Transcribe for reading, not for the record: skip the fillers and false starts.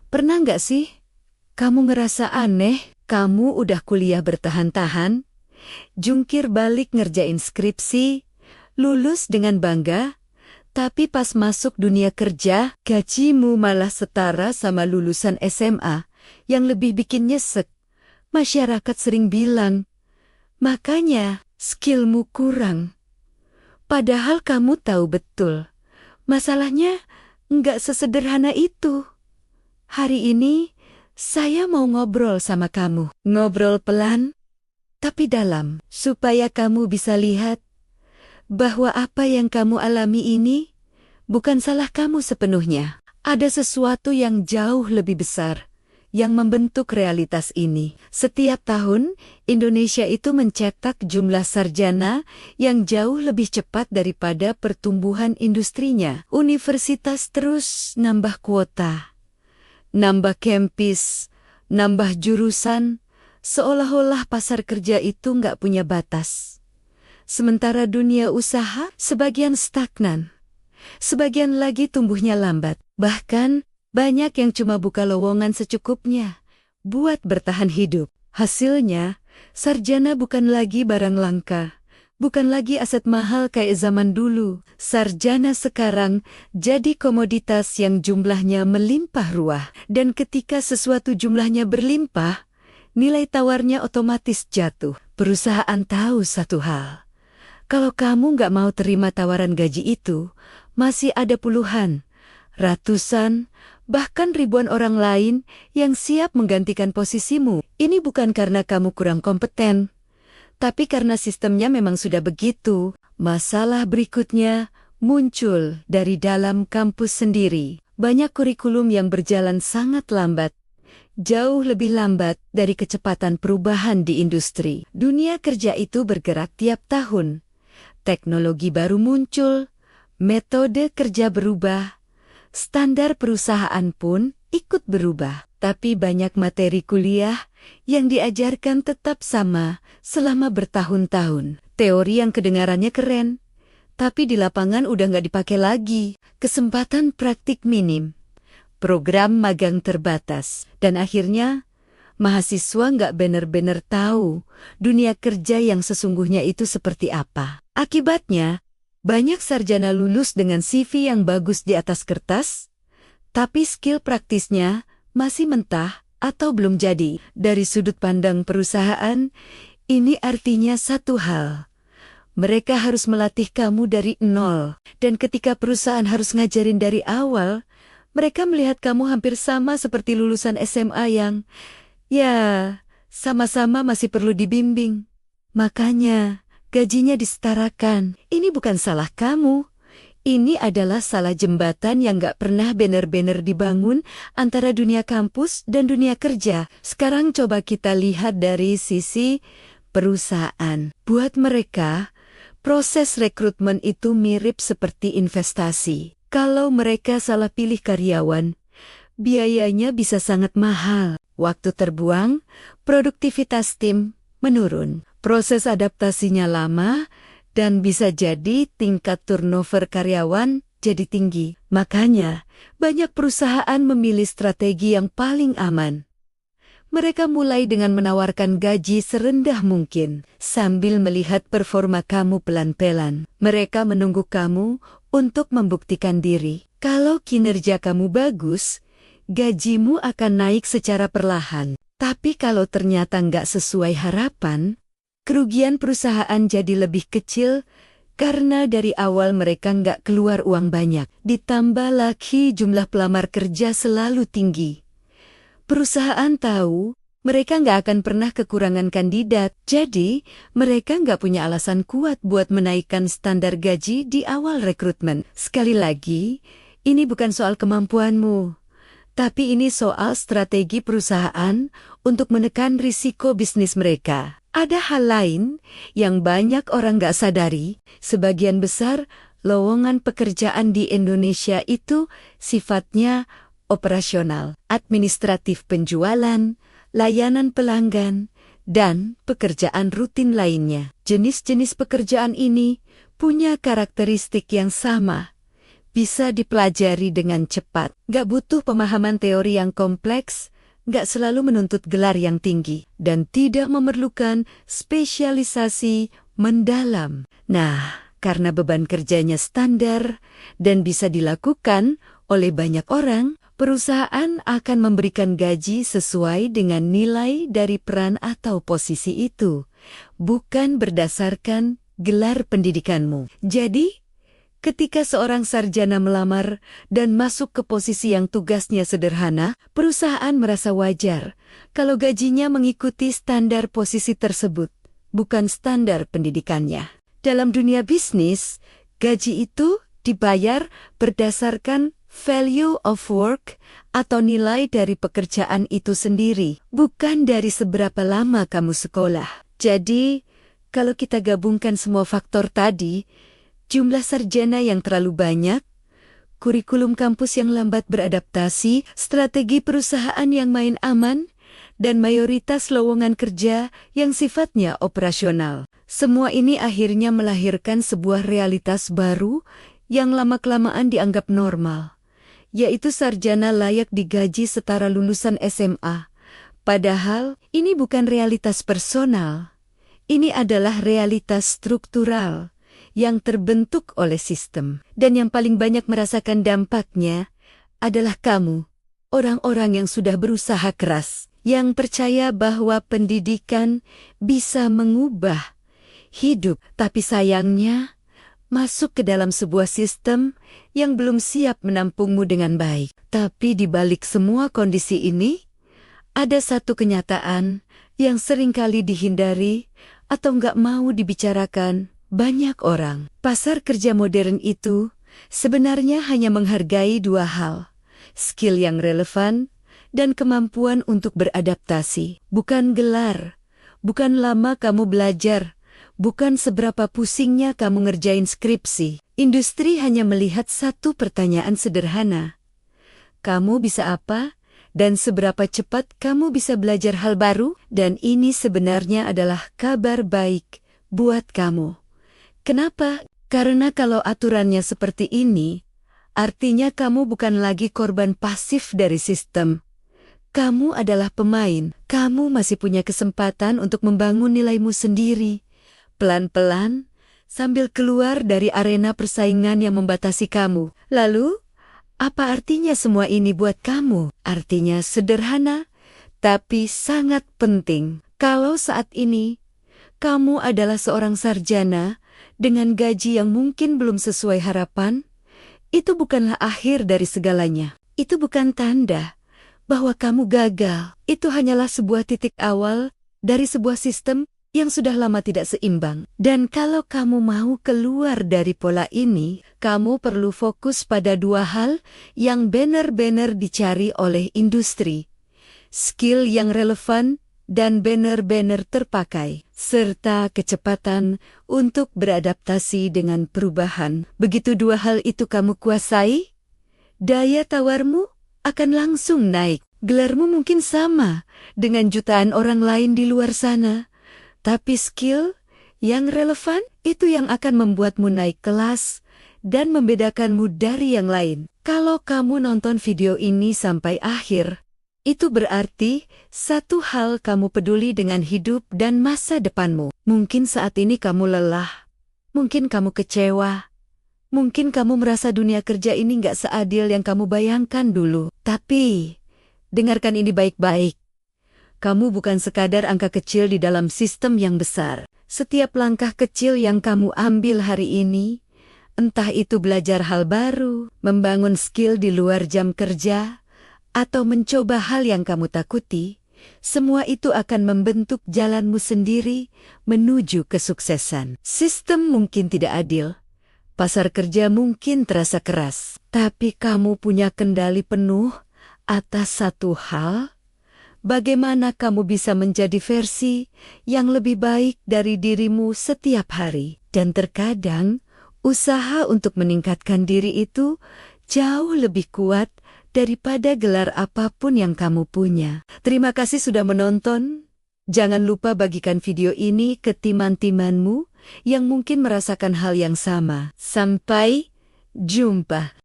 Pernah nggak sih kamu ngerasa aneh? Kamu udah kuliah bertahan-tahan, jungkir balik ngerjain skripsi, lulus dengan bangga, tapi pas masuk dunia kerja, gajimu malah setara sama lulusan SMA. Yang lebih bikin nyesek, masyarakat sering bilang, makanya skillmu kurang. Padahal kamu tahu betul, masalahnya nggak sesederhana itu. Hari ini, saya mau ngobrol sama kamu. Ngobrol pelan, tapi dalam, supaya kamu bisa lihat bahwa apa yang kamu alami ini bukan salah kamu sepenuhnya. Ada sesuatu yang jauh lebih besar yang membentuk realitas ini. Setiap tahun, Indonesia itu mencetak jumlah sarjana yang jauh lebih cepat daripada pertumbuhan industrinya. Universitas terus nambah kuota, nambah kampus, nambah jurusan, seolah-olah pasar kerja itu nggak punya batas. Sementara dunia usaha sebagian stagnan, sebagian lagi tumbuhnya lambat. Bahkan, banyak yang cuma buka lowongan secukupnya buat bertahan hidup. Hasilnya, sarjana bukan lagi barang langka, bukan lagi aset mahal kayak zaman dulu. Sarjana sekarang jadi komoditas yang jumlahnya melimpah ruah. Dan ketika sesuatu jumlahnya berlimpah, nilai tawarnya otomatis jatuh. Perusahaan tahu satu hal. Kalau kamu nggak mau terima tawaran gaji itu, masih ada puluhan, ratusan, bahkan ribuan orang lain yang siap menggantikan posisimu. Ini bukan karena kamu kurang kompeten, tapi karena sistemnya memang sudah begitu. Masalah berikutnya muncul dari dalam kampus sendiri. Banyak kurikulum yang berjalan sangat lambat, jauh lebih lambat dari kecepatan perubahan di industri. Dunia kerja itu bergerak tiap tahun. Teknologi baru muncul, metode kerja berubah, standar perusahaan pun ikut berubah. Tapi banyak materi kuliah yang diajarkan tetap sama selama bertahun-tahun. Teori yang kedengarannya keren, tapi di lapangan udah nggak dipakai lagi. Kesempatan praktik minim, program magang terbatas, dan akhirnya mahasiswa nggak bener-bener tahu dunia kerja yang sesungguhnya itu seperti apa. Akibatnya, banyak sarjana lulus dengan CV yang bagus di atas kertas, tapi skill praktisnya masih mentah atau belum jadi. Dari sudut pandang perusahaan, ini artinya satu hal. Mereka harus melatih kamu dari nol. Dan ketika perusahaan harus ngajarin dari awal, mereka melihat kamu hampir sama seperti lulusan SMA yang, ya, sama-sama masih perlu dibimbing. Makanya, gajinya disetarakan. Ini bukan salah kamu. Ini adalah salah jembatan yang gak pernah benar-benar dibangun antara dunia kampus dan dunia kerja. Sekarang coba kita lihat dari sisi perusahaan. Buat mereka, proses rekrutmen itu mirip seperti investasi. Kalau mereka salah pilih karyawan, biayanya bisa sangat mahal. Waktu terbuang, produktivitas tim menurun. Proses adaptasinya lama, dan bisa jadi tingkat turnover karyawan jadi tinggi. Makanya, banyak perusahaan memilih strategi yang paling aman. Mereka mulai dengan menawarkan gaji serendah mungkin, sambil melihat performa kamu pelan-pelan. Mereka menunggu kamu untuk membuktikan diri. Kalau kinerja kamu bagus, gajimu akan naik secara perlahan. Tapi kalau ternyata nggak sesuai harapan, kerugian perusahaan jadi lebih kecil karena dari awal mereka nggak keluar uang banyak. Ditambah lagi jumlah pelamar kerja selalu tinggi. Perusahaan tahu mereka nggak akan pernah kekurangan kandidat, jadi mereka nggak punya alasan kuat buat menaikkan standar gaji di awal rekrutmen. Sekali lagi, ini bukan soal kemampuanmu, tapi ini soal strategi perusahaan untuk menekan risiko bisnis mereka. Ada hal lain yang banyak orang nggak sadari, sebagian besar lowongan pekerjaan di Indonesia itu sifatnya operasional, administratif penjualan, layanan pelanggan, dan pekerjaan rutin lainnya. Jenis-jenis pekerjaan ini punya karakteristik yang sama. bisa dipelajari dengan cepat. Gak butuh pemahaman teori yang kompleks, gak selalu menuntut gelar yang tinggi, dan tidak memerlukan spesialisasi mendalam. Nah, karena beban kerjanya standar dan bisa dilakukan oleh banyak orang, perusahaan akan memberikan gaji sesuai dengan nilai dari peran atau posisi itu, bukan berdasarkan gelar pendidikanmu. Jadi, ketika seorang sarjana melamar dan masuk ke posisi yang tugasnya sederhana, perusahaan merasa wajar kalau gajinya mengikuti standar posisi tersebut, bukan standar pendidikannya. Dalam dunia bisnis, gaji itu dibayar berdasarkan value of work atau nilai dari pekerjaan itu sendiri, bukan dari seberapa lama kamu sekolah. Jadi, kalau kita gabungkan semua faktor tadi, jumlah sarjana yang terlalu banyak, kurikulum kampus yang lambat beradaptasi, strategi perusahaan yang main aman, dan mayoritas lowongan kerja yang sifatnya operasional. Semua ini akhirnya melahirkan sebuah realitas baru yang lama-kelamaan dianggap normal, yaitu sarjana layak digaji setara lulusan SMA. Padahal, ini bukan realitas personal. Ini adalah realitas struktural yang terbentuk oleh sistem. Dan yang paling banyak merasakan dampaknya adalah kamu, orang-orang yang sudah berusaha keras, yang percaya bahwa pendidikan bisa mengubah hidup, tapi sayangnya masuk ke dalam sebuah sistem yang belum siap menampungmu dengan baik. Tapi di balik semua kondisi ini, ada satu kenyataan yang seringkali dihindari atau nggak mau dibicarakan banyak orang. Pasar kerja modern itu sebenarnya hanya menghargai dua hal, skill yang relevan dan kemampuan untuk beradaptasi. Bukan gelar, bukan lama kamu belajar, bukan seberapa pusingnya kamu ngerjain skripsi. Industri hanya melihat satu pertanyaan sederhana. Kamu bisa apa? Dan seberapa cepat kamu bisa belajar hal baru? Dan ini sebenarnya adalah kabar baik buat kamu. Kenapa? Karena kalau aturannya seperti ini, artinya kamu bukan lagi korban pasif dari sistem. Kamu adalah pemain. Kamu masih punya kesempatan untuk membangun nilaimu sendiri, pelan-pelan, sambil keluar dari arena persaingan yang membatasi kamu. Lalu, apa artinya semua ini buat kamu? Artinya sederhana, tapi sangat penting. Kalau saat ini, kamu adalah seorang sarjana dengan gaji yang mungkin belum sesuai harapan, itu bukanlah akhir dari segalanya. Itu bukan tanda bahwa kamu gagal. Itu hanyalah sebuah titik awal dari sebuah sistem yang sudah lama tidak seimbang. Dan kalau kamu mau keluar dari pola ini, kamu perlu fokus pada dua hal yang benar-benar dicari oleh industri. Skill yang relevan dan benar-benar terpakai, serta kecepatan untuk beradaptasi dengan perubahan. Begitu dua hal itu kamu kuasai, daya tawarmu akan langsung naik. Gelarmu mungkin sama dengan jutaan orang lain di luar sana, tapi skill yang relevan itu yang akan membuatmu naik kelas dan membedakanmu dari yang lain. Kalau kamu nonton video ini sampai akhir, itu berarti satu hal, kamu peduli dengan hidup dan masa depanmu. Mungkin saat ini kamu lelah, mungkin kamu kecewa, mungkin kamu merasa dunia kerja ini nggak seadil yang kamu bayangkan dulu. Tapi, dengarkan ini baik-baik. Kamu bukan sekadar angka kecil di dalam sistem yang besar. Setiap langkah kecil yang kamu ambil hari ini, entah itu belajar hal baru, membangun skill di luar jam kerja, atau mencoba hal yang kamu takuti, semua itu akan membentuk jalanmu sendiri menuju kesuksesan. Sistem mungkin tidak adil, pasar kerja mungkin terasa keras, tapi kamu punya kendali penuh atas satu hal: bagaimana kamu bisa menjadi versi yang lebih baik dari dirimu setiap hari. Dan terkadang, usaha untuk meningkatkan diri itu jauh lebih kuat daripada gelar apapun yang kamu punya. Terima kasih sudah menonton. Jangan lupa bagikan video ini ke teman-temanmu yang mungkin merasakan hal yang sama. Sampai jumpa.